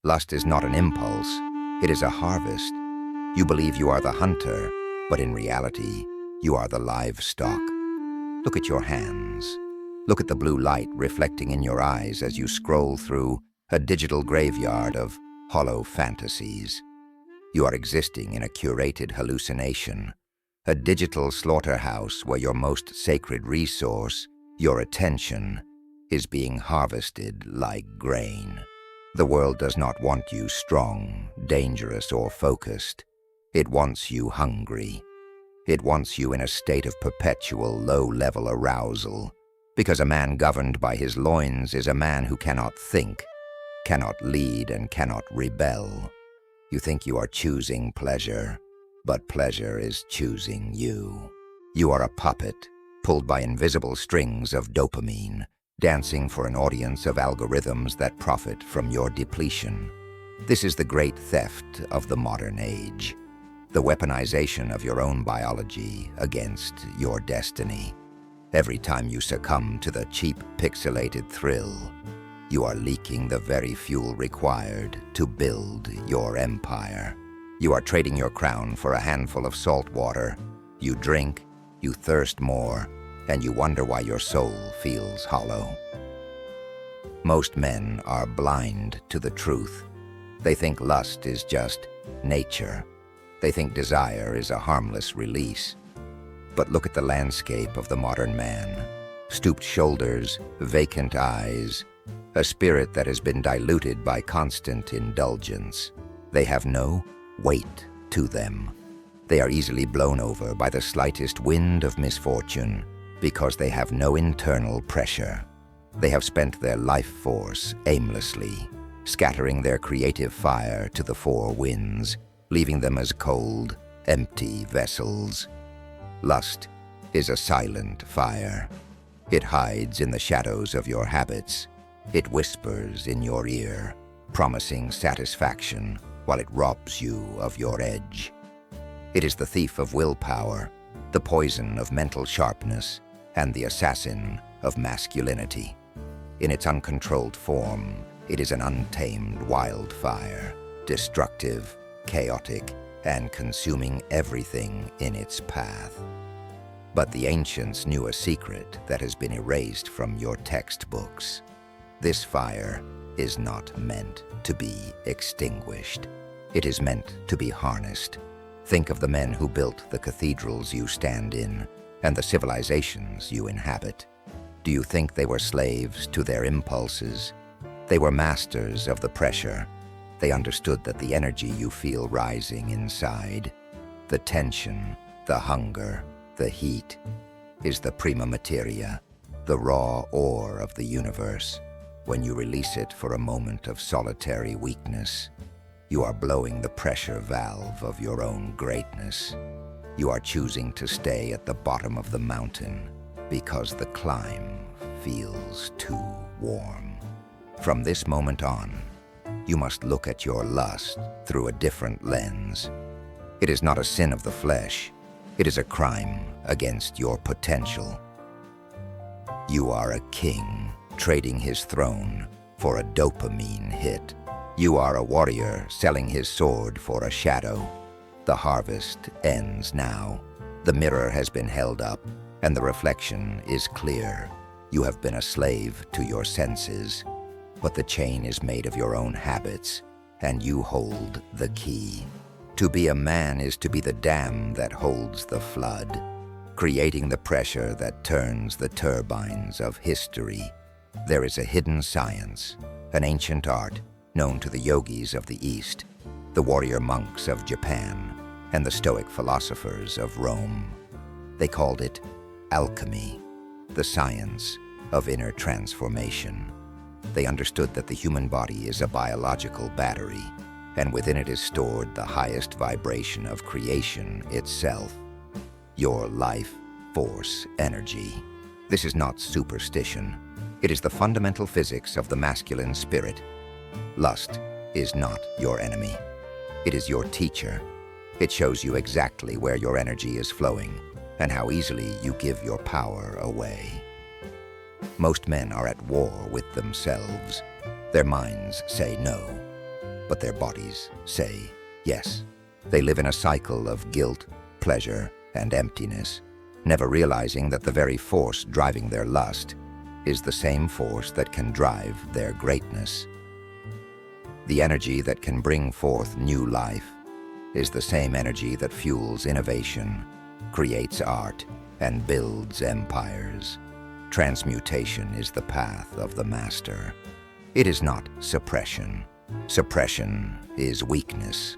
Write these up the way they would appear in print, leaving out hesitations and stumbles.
Lust is not an impulse, it is a harvest. You believe you are the hunter, but in reality, you are the livestock. Look at your hands. Look at the blue light reflecting in your eyes as you scroll through a digital graveyard of hollow fantasies. You are existing in a curated hallucination, a digital slaughterhouse where your most sacred resource, your attention, is being harvested like grain. The world does not want you strong, dangerous, or focused. It wants you hungry. It wants you in a state of perpetual low-level arousal, because a man governed by his loins is a man who cannot think, cannot lead, and cannot rebel. You think you are choosing pleasure, but pleasure is choosing you. You are a puppet, pulled by invisible strings of dopamine, dancing for an audience of algorithms that profit from your depletion. This is the great theft of the modern age, the weaponization of your own biology against your destiny. Every time you succumb to the cheap, pixelated thrill, you are leaking the very fuel required to build your empire. You are trading your crown for a handful of salt water. You drink, you thirst more, and you wonder why your soul feels hollow. Most men are blind to the truth. They think lust is just nature. They think desire is a harmless release. But look at the landscape of the modern man. Stooped shoulders, vacant eyes, a spirit that has been diluted by constant indulgence. They have no weight to them. They are easily blown over by the slightest wind of misfortune because they have no internal pressure. They have spent their life force aimlessly, scattering their creative fire to the four winds, leaving them as cold, empty vessels. Lust is a silent fire. It hides in the shadows of your habits. It whispers in your ear, promising satisfaction while it robs you of your edge. It is the thief of willpower, the poison of mental sharpness, and the assassin of masculinity. In its uncontrolled form, it is an untamed wildfire, destructive, chaotic, and consuming everything in its path. But the ancients knew a secret that has been erased from your textbooks. This fire is not meant to be extinguished. It is meant to be harnessed. Think of the men who built the cathedrals you stand in and the civilizations you inhabit. Do you think they were slaves to their impulses? They were masters of the pressure. They understood that the energy you feel rising inside, the tension, the hunger, the heat, is the prima materia, the raw ore of the universe. When you release it for a moment of solitary weakness, you are blowing the pressure valve of your own greatness. You are choosing to stay at the bottom of the mountain because the climb feels too warm. From this moment on, you must look at your lust through a different lens. It is not a sin of the flesh. It is a crime against your potential. You are a king trading his throne for a dopamine hit. You are a warrior selling his sword for a shadow. The harvest ends now. The mirror has been held up, and the reflection is clear. You have been a slave to your senses, but the chain is made of your own habits, and you hold the key. To be a man is to be the dam that holds the flood, creating the pressure that turns the turbines of history. There is a hidden science, an ancient art known to the yogis of the East, the warrior monks of Japan, and the Stoic philosophers of Rome. They called it alchemy, the science of inner transformation. They understood that the human body is a biological battery, and within it is stored the highest vibration of creation itself, your life force energy. This is not superstition. It is the fundamental physics of the masculine spirit. Lust is not your enemy. It is your teacher. It shows you exactly where your energy is flowing and how easily you give your power away. Most men are at war with themselves. Their minds say no. but their bodies say yes. They live in a cycle of guilt, pleasure, and emptiness, never realizing that the very force driving their lust is the same force that can drive their greatness. The energy that can bring forth new life is the same energy that fuels innovation, creates art, and builds empires. Transmutation is the path of the master. It is not suppression. Suppression is weakness.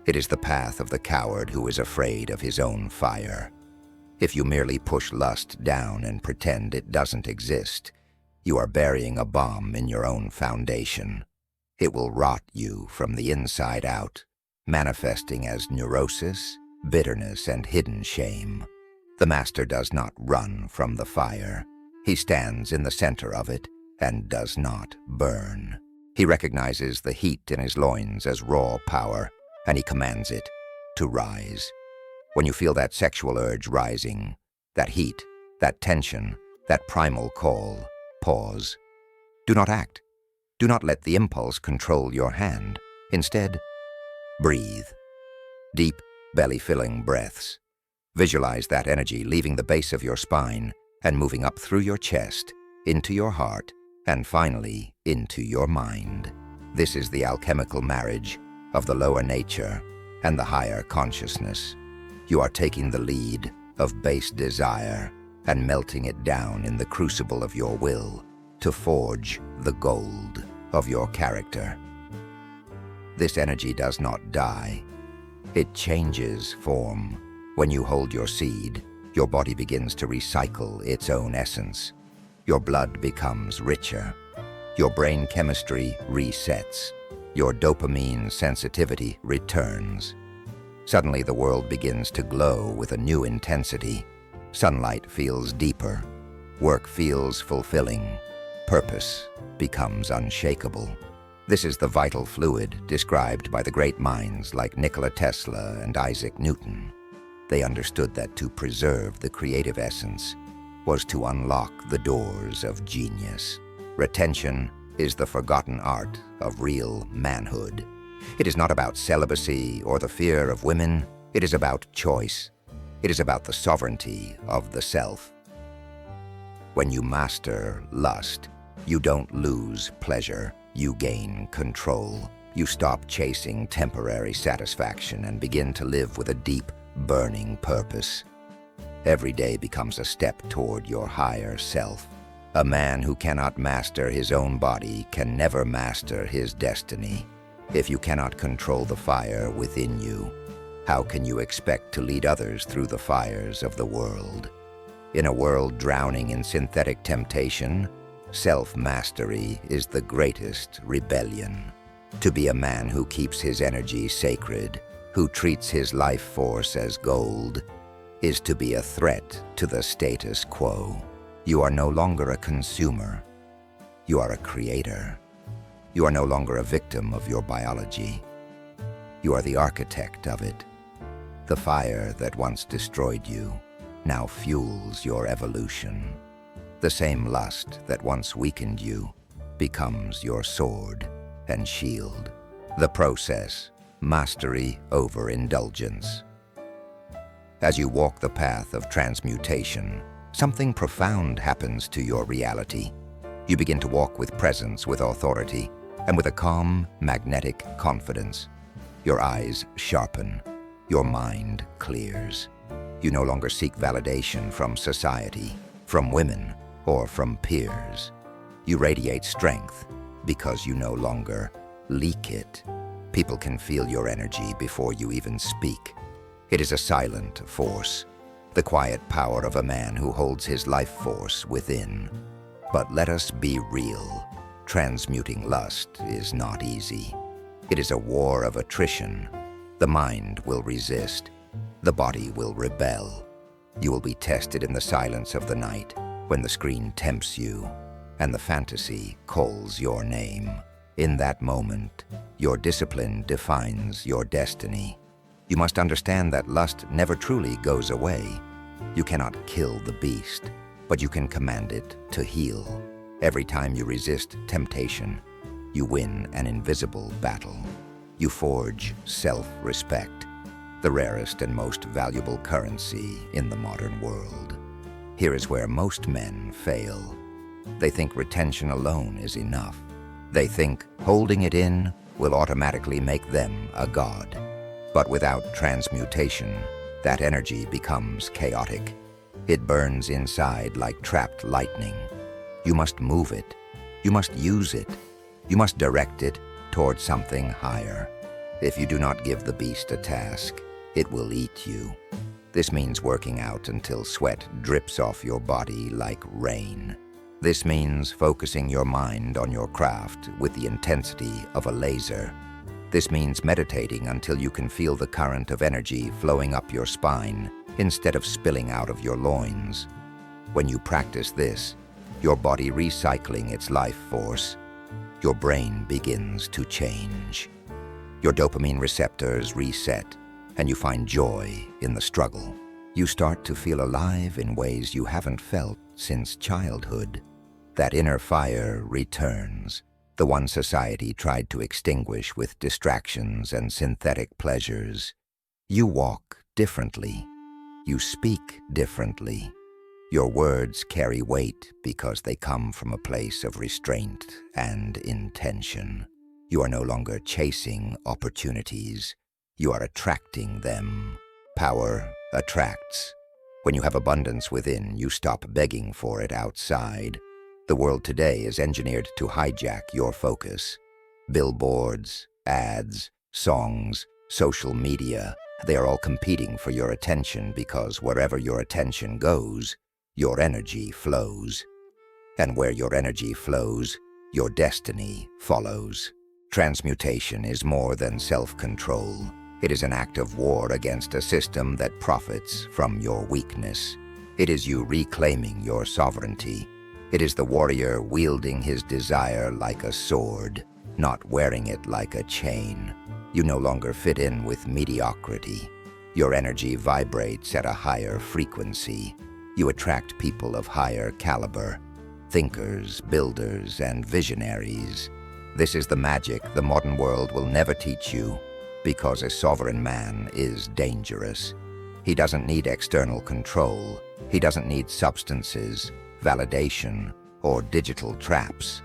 It is the path of the coward who is afraid of his own fire. If you merely push lust down and pretend it doesn't exist, you are burying a bomb in your own foundation. It will rot you from the inside out, manifesting as neurosis, bitterness, and hidden shame. The master does not run from the fire. He stands in the center of it and does not burn. He recognizes the heat in his loins as raw power, and he commands it to rise. When you feel that sexual urge rising, that heat, that tension, that primal call, pause. Do not act. Do not let the impulse control your hand. Instead, breathe. Deep, belly-filling breaths. Visualize that energy leaving the base of your spine and moving up through your chest, into your heart, and finally into your mind. This is the alchemical marriage of the lower nature and the higher consciousness. You are taking the lead of base desire and melting it down in the crucible of your will to forge the gold of your character. This energy does not die. It changes form. When you hold your seed, your body begins to recycle its own essence. Your blood becomes richer. Your brain chemistry resets. Your dopamine sensitivity returns. Suddenly the world begins to glow with a new intensity. Sunlight feels deeper. Work feels fulfilling. Purpose becomes unshakable. This is the vital fluid described by the great minds like Nikola Tesla and Isaac Newton. They understood that to preserve the creative essence was to unlock the doors of genius. Retention is the forgotten art of real manhood. It is not about celibacy or the fear of women. It is about choice. It is about the sovereignty of the self. When you master lust, you don't lose pleasure. You gain control. You stop chasing temporary satisfaction and begin to live with a deep, burning purpose. Every day becomes a step toward your higher self. A man who cannot master his own body can never master his destiny. If you cannot control the fire within you, how can you expect to lead others through the fires of the world? In a world drowning in synthetic temptation, self-mastery is the greatest rebellion. To be a man who keeps his energy sacred, who treats his life force as gold, is to be a threat to the status quo. You are no longer a consumer. You are a creator. You are no longer a victim of your biology. You are the architect of it. The fire that once destroyed you now fuels your evolution. The same lust that once weakened you becomes your sword and shield. The process, mastery over indulgence. As you walk the path of transmutation, something profound happens to your reality. You begin to walk with presence, with authority, and with a calm, magnetic confidence. Your eyes sharpen. Your mind clears. You no longer seek validation from society, from women, or from peers. You radiate strength because you no longer leak it. People can feel your energy before you even speak. It is a silent force, the quiet power of a man who holds his life force within. But let us be real. Transmuting lust is not easy. It is a war of attrition. The mind will resist. The body will rebel. You will be tested in the silence of the night when the screen tempts you and the fantasy calls your name. In that moment, your discipline defines your destiny. You must understand that lust never truly goes away. You cannot kill the beast, but you can command it to heal. Every time you resist temptation, you win an invisible battle. You forge self-respect, the rarest and most valuable currency in the modern world. Here is where most men fail. They think retention alone is enough. They think holding it in will automatically make them a god. But without transmutation, that energy becomes chaotic. It burns inside like trapped lightning. You must move it. You must use it. You must direct it toward something higher. If you do not give the beast a task, it will eat you. This means working out until sweat drips off your body like rain. This means focusing your mind on your craft with the intensity of a laser. This means meditating until you can feel the current of energy flowing up your spine instead of spilling out of your loins. When you practice this, your body recycling its life force, your brain begins to change. Your dopamine receptors reset, and you find joy in the struggle. You start to feel alive in ways you haven't felt since childhood. That inner fire returns, the one society tried to extinguish with distractions and synthetic pleasures. You walk differently. You speak differently. Your words carry weight because they come from a place of restraint and intention. You are no longer chasing opportunities. You are attracting them. Power attracts. When you have abundance within, you stop begging for it outside. The world today is engineered to hijack your focus. Billboards, ads, songs, social media, they are all competing for your attention because wherever your attention goes, your energy flows. And where your energy flows, your destiny follows. Transmutation is more than self-control. It is an act of war against a system that profits from your weakness. It is you reclaiming your sovereignty. It is the warrior wielding his desire like a sword, not wearing it like a chain. You no longer fit in with mediocrity. Your energy vibrates at a higher frequency. You attract people of higher caliber, thinkers, builders, and visionaries. This is the magic the modern world will never teach you, because a sovereign man is dangerous. He doesn't need external control. He doesn't need substances, validation, or digital traps.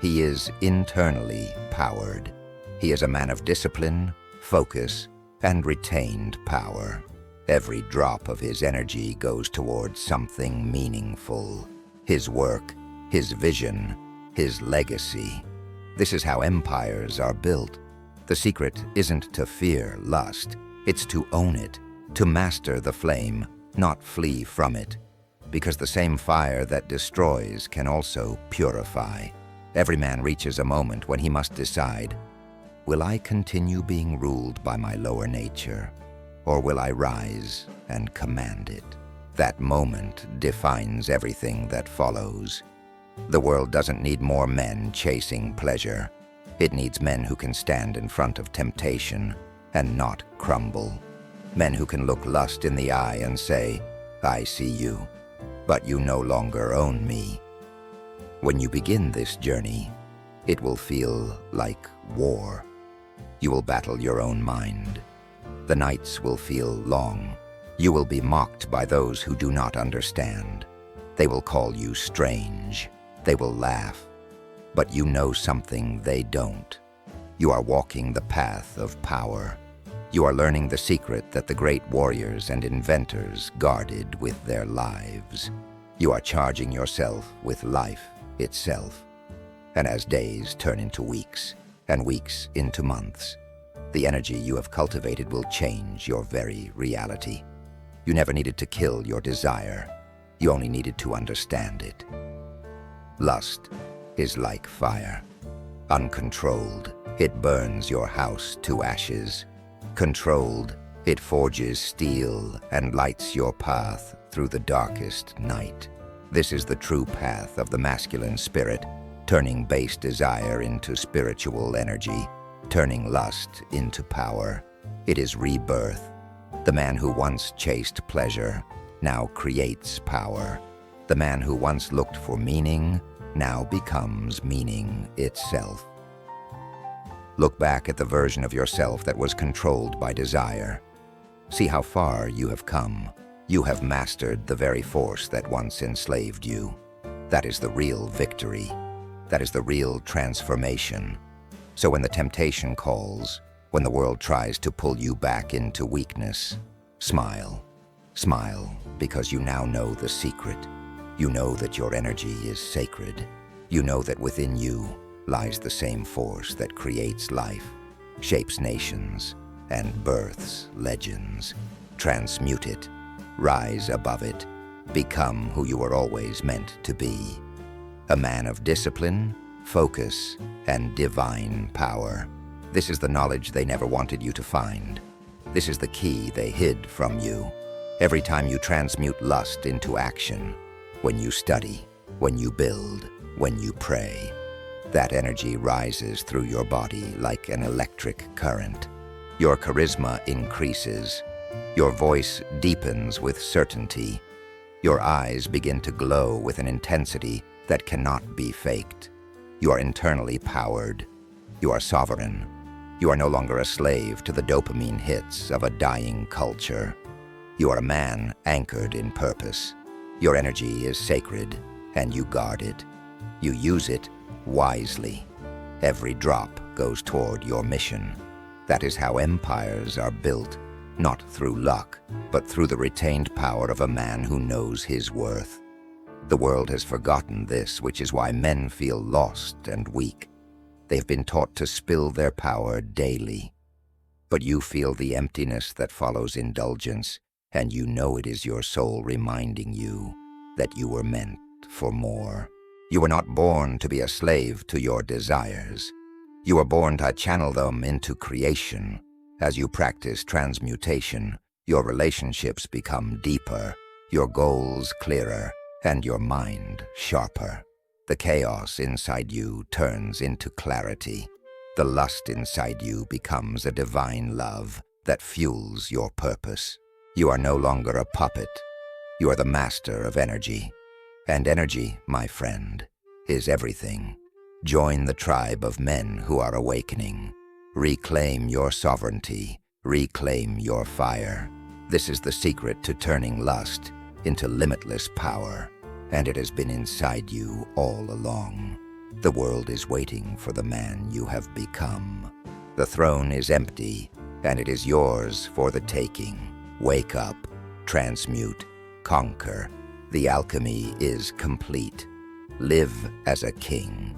He is internally powered. He is a man of discipline, focus, and retained power. Every drop of his energy goes towards something meaningful. His work, his vision, his legacy. This is how empires are built. The secret isn't to fear lust. It's to own it, to master the flame, not flee from it. Because the same fire that destroys can also purify. Every man reaches a moment when he must decide, will I continue being ruled by my lower nature, or will I rise and command it? That moment defines everything that follows. The world doesn't need more men chasing pleasure. It needs men who can stand in front of temptation and not crumble. Men who can look lust in the eye and say, I see you, but you no longer own me. When you begin this journey, it will feel like war. You will battle your own mind. The nights will feel long. You will be mocked by those who do not understand. They will call you strange. They will laugh. But you know something they don't. You are walking the path of power. You are learning the secret that the great warriors and inventors guarded with their lives. You are charging yourself with life itself. And as days turn into weeks, and weeks into months, the energy you have cultivated will change your very reality. You never needed to kill your desire. You only needed to understand it. Lust is like fire. Uncontrolled, it burns your house to ashes. Controlled, it forges steel and lights your path through the darkest night. This is the true path of the masculine spirit, turning base desire into spiritual energy, turning lust into power. It is rebirth. The man who once chased pleasure now creates power. The man who once looked for meaning now becomes meaning itself. Look back at the version of yourself that was controlled by desire. See how far you have come. You have mastered the very force that once enslaved you. That is the real victory. That is the real transformation. So when the temptation calls, when the world tries to pull you back into weakness, smile. Smile, because you now know the secret. You know that your energy is sacred. You know that within you lies the same force that creates life, shapes nations, and births legends. Transmute it, rise above it, become who you were always meant to be. A man of discipline, focus, and divine power. This is the knowledge they never wanted you to find. This is the key they hid from you. Every time you transmute lust into action, when you study, when you build, when you pray, that energy rises through your body like an electric current. Your charisma increases. Your voice deepens with certainty. Your eyes begin to glow with an intensity that cannot be faked. You are internally powered. You are sovereign. You are no longer a slave to the dopamine hits of a dying culture. You are a man anchored in purpose. Your energy is sacred, and you guard it. You use it wisely. Every drop goes toward your mission. That is how empires are built, not through luck, but through the retained power of a man who knows his worth. The world has forgotten this, which is why men feel lost and weak. They've been taught to spill their power daily. But you feel the emptiness that follows indulgence, and you know it is your soul reminding you that you were meant for more. You were not born to be a slave to your desires. You were born to channel them into creation. As you practice transmutation, your relationships become deeper, your goals clearer, and your mind sharper. The chaos inside you turns into clarity. The lust inside you becomes a divine love that fuels your purpose. You are no longer a puppet. You are the master of energy. And energy, my friend, is everything. Join the tribe of men who are awakening. Reclaim your sovereignty. Reclaim your fire. This is the secret to turning lust into limitless power, and it has been inside you all along. The world is waiting for the man you have become. The throne is empty, and it is yours for the taking. Wake up, transmute, conquer. The alchemy is complete. Live as a king.